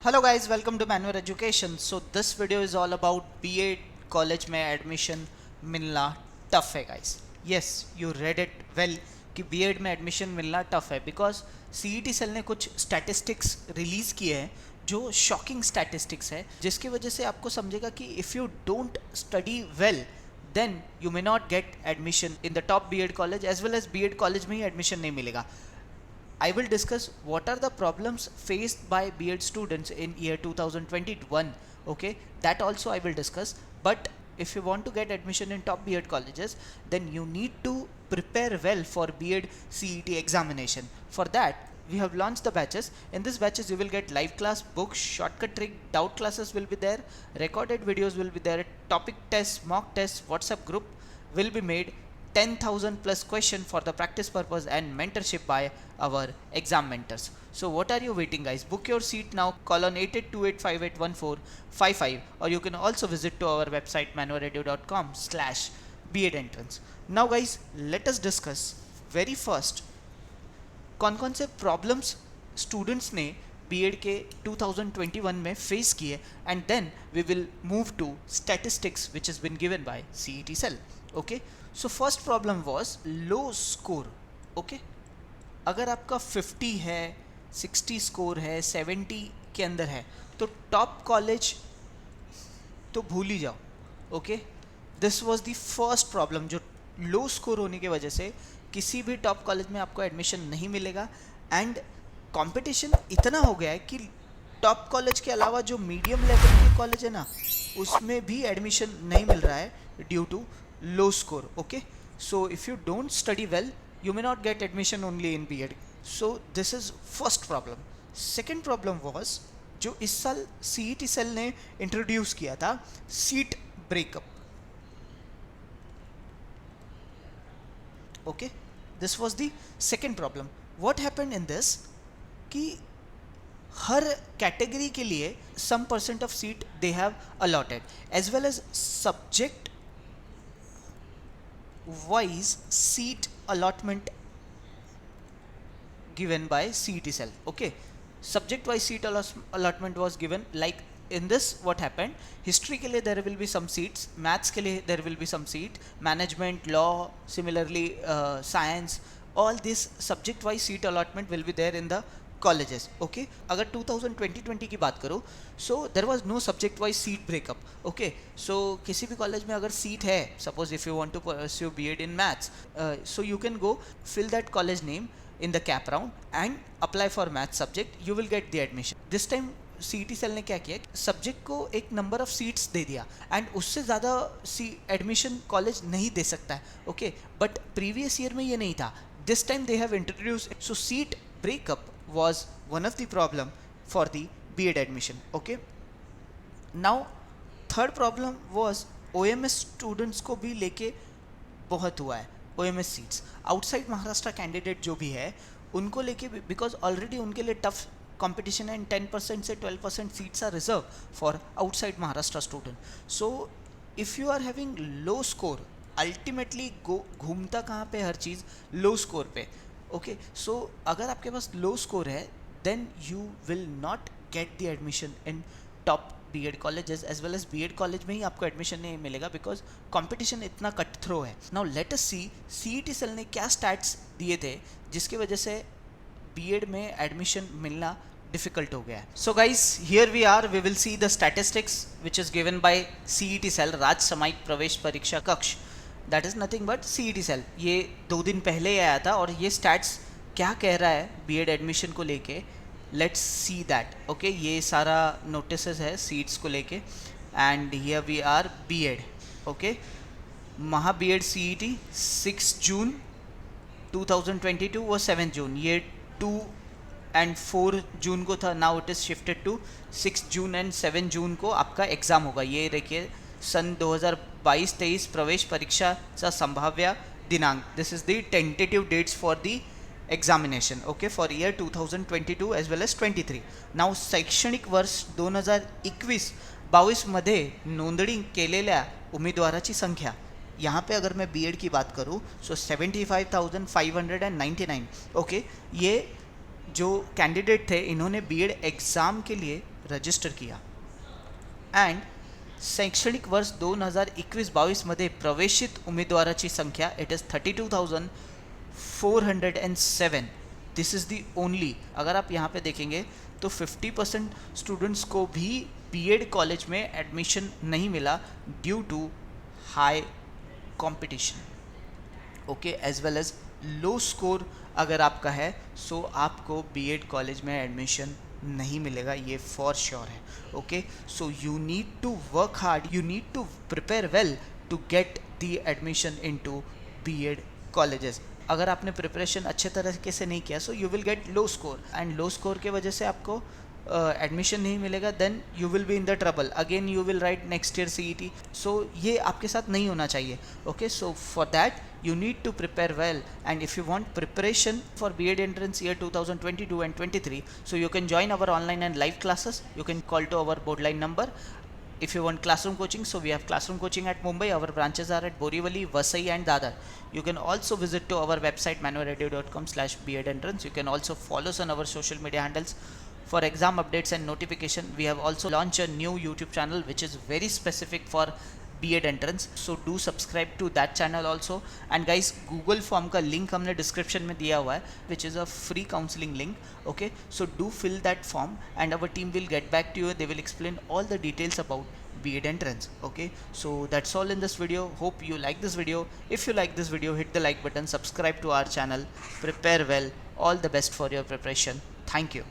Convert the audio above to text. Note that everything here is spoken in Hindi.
Hello guys, welcome to Manual Education. So this video is all about BA college में एडमिशन मिलना टफ है guys. Yes, you read it well कि बीएड में एडमिशन मिलना टफ है बिकॉज सीईटी सेल ने कुछ स्टैटिस्टिक्स रिलीज़ किए हैं जो शॉकिंग स्टैटिस्टिक्स है जिसकी वजह से आपको समझेगा कि if you don't study well then you may not get admission in the top B.Ed college as well as B.Ed college में ही admission नहीं मिलेगा. I will discuss what are the problems faced by B.Ed students in year 2021. Okay, that also I will discuss. But if you want to get admission in top B.Ed colleges, then you need to prepare well for B.Ed CET examination. For that, we have launched the batches. In these batches, you will get live class, books, shortcut trick, doubt classes will be there, recorded videos will be there, topic tests, mock tests, WhatsApp group will be made, 10,000 plus question for the practice purpose and mentorship by our exam mentors. So what are you waiting guys? Book your seat now. Call on 8828581455 or you can also visit to our website manualedu.com/BEd entrance. Now guys, let us discuss very first कौन कौन से प्रॉब्लम्स स्टूडेंट्स ने बीएड के 2021 में फेस किए and then we will move to statistics which is been given by CET cell. Okay, so first problem was low score. Okay, अगर आपका 50 है, 60 स्कोर है, 70 के अंदर है तो टॉप कॉलेज तो भूल ही जाओ. Okay, this was the first problem. जो लो स्कोर होने की वजह से किसी भी टॉप कॉलेज में आपको एडमिशन नहीं मिलेगा एंड कंपटीशन इतना हो गया है कि टॉप कॉलेज के अलावा जो मीडियम लेवल के कॉलेज है ना उसमें भी एडमिशन नहीं मिल रहा है due to low score. Okay, so if you don't study well you may not get admission only in BEd. So this is first problem. Second problem was जो इस साल सीईटी सेल ने इंट्रोड्यूस किया था seat breakup. Okay, this was the second problem. What happened in this कि हर कैटेगरी के लिए some percent of seat they have allotted as well as subject wise seat allotment given by CET cell. Okay, subject wise seat allotment was given like in this what happened. History के लिए there will be some seats, maths के लिए there will be some seat, management, law, similarly science, all this subject wise seat allotment will be there in the colleges. Okay, अगर 2020 की बात करो so there was no subject wise seat breakup. Okay, so किसी भी कॉलेज में अगर सीट है, suppose if you want to pursue B.Ed in maths, so you can go fill that college name in the cap round and apply for math subject, you will get the admission. This time CET cell ने क्या किया, सब्जेक्ट को एक नंबर ऑफ सीट्स दे दिया एंड उससे ज़्यादा एडमिशन कॉलेज नहीं दे सकता है. ओके, बट प्रीवियस ईयर में ये नहीं था. This time they have introduce. So seat breakup was one of the problem for the BEd admission. Okay, now third problem was OMS students को भी लेके बहुत हुआ है. ओएमएस सीट्स आउटसाइड महाराष्ट्र कैंडिडेट जो भी है उनको लेके बिकॉज ऑलरेडी उनके लिए टफ competition and 10% से 12% seats are reserved for outside Maharashtra student. So if you are having low score, ultimately घूमता कहाँ पे हर चीज़ low score पे. Okay, so अगर आपके पास low score है then you will not get the admission in top B.Ed colleges as well as B.Ed college में ही आपको एडमिशन नहीं मिलेगा बिकॉज कंपटीशन इतना कट थ्रो है. नाउ लेट अस सी सीईटी सेल ने क्या स्टैट्स दिए थे जिसकी वजह से बीएड में एडमिशन मिलना डिफिकल्ट हो गया है. So guys here we are, we will see the statistics which is given by CET cell, राज्य सामायिक प्रवेश परीक्षा कक्ष. That is nothing but CET cell. ये 2 दिन पहले ही आया था और ये स्टैट्स क्या कह रहा है बीएड एडमिशन को लेके, लेट्स सी दैट. ओके, ये सारा नोटिस है सीट्स को लेके and here we are BEd. Okay, Maha BEd CET 6 जून 2022 और 7 जून, ये 2 एंड 4 जून को था. Now it is shifted to 6 June and 7 June को आपका एग्ज़ाम होगा. ये देखिए सन 2022-23 प्रवेश परीक्षा चा संभाव्य दिनांक. This is the tentative dates for the examination. Okay, for year 2022 as well as 23. Now शैक्षणिक वर्ष 2021-22 मध्ये नोंदणी केलेल्या उमेदवाराची संख्या यहाँ पे अगर मैं बीएड की बात करूँ सो 75,599. ओके, ये जो कैंडिडेट थे इन्होंने बीएड एग्ज़ाम के लिए रजिस्टर किया अँड शैक्षणिक वर्ष 2021-22 मध्ये प्रवेशित उमेदवाराची संख्या it is 32,407. This is the only. अगर आप यहाँ पे देखेंगे तो 50% स्टूडेंट्स को भी बीएड कॉलेज में एडमिशन नहीं मिला due to high competition. Okay, as well as low score अगर आपका है सो आपको बीएड कॉलेज में एडमिशन नहीं मिलेगा, ये फॉर श्योर है. Okay, so you need to work hard, you need to prepare well to get the admission into BEd colleges. अगर आपने प्रिपरेशन अच्छे तरीके से नहीं किया so you will get low score and low score के वजह से आपको एडमिशन नहीं मिलेगा, then you will be in the trouble, again you will write next year CET. So ये आपके साथ नहीं होना चाहिए. Okay, so for that you need to prepare well, and if you want preparation for BEd entrance year 2022 and 23, so you can join our online and live classes. You can call to our boardline number. If you want classroom coaching, so we have classroom coaching at Mumbai. Our branches are at Borivali, Vasai and Dadar. You can also visit to our website manualradio.com/BEd entrance. You can also follow us on our social media handles for exam updates and notification. We have also launched a new YouTube channel which is very specific for BEd entrance, so do subscribe to that channel also. And guys, Google form का link हमने description में दिया हुआ है which is a free counseling link. Okay, so do fill that form and our team will get back to you. They will explain all the details about BEd entrance. Okay, so that's all in this video. Hope you like this video. If you like this video, hit the like button, subscribe to our channel, prepare well. All the best for your preparation. Thank you.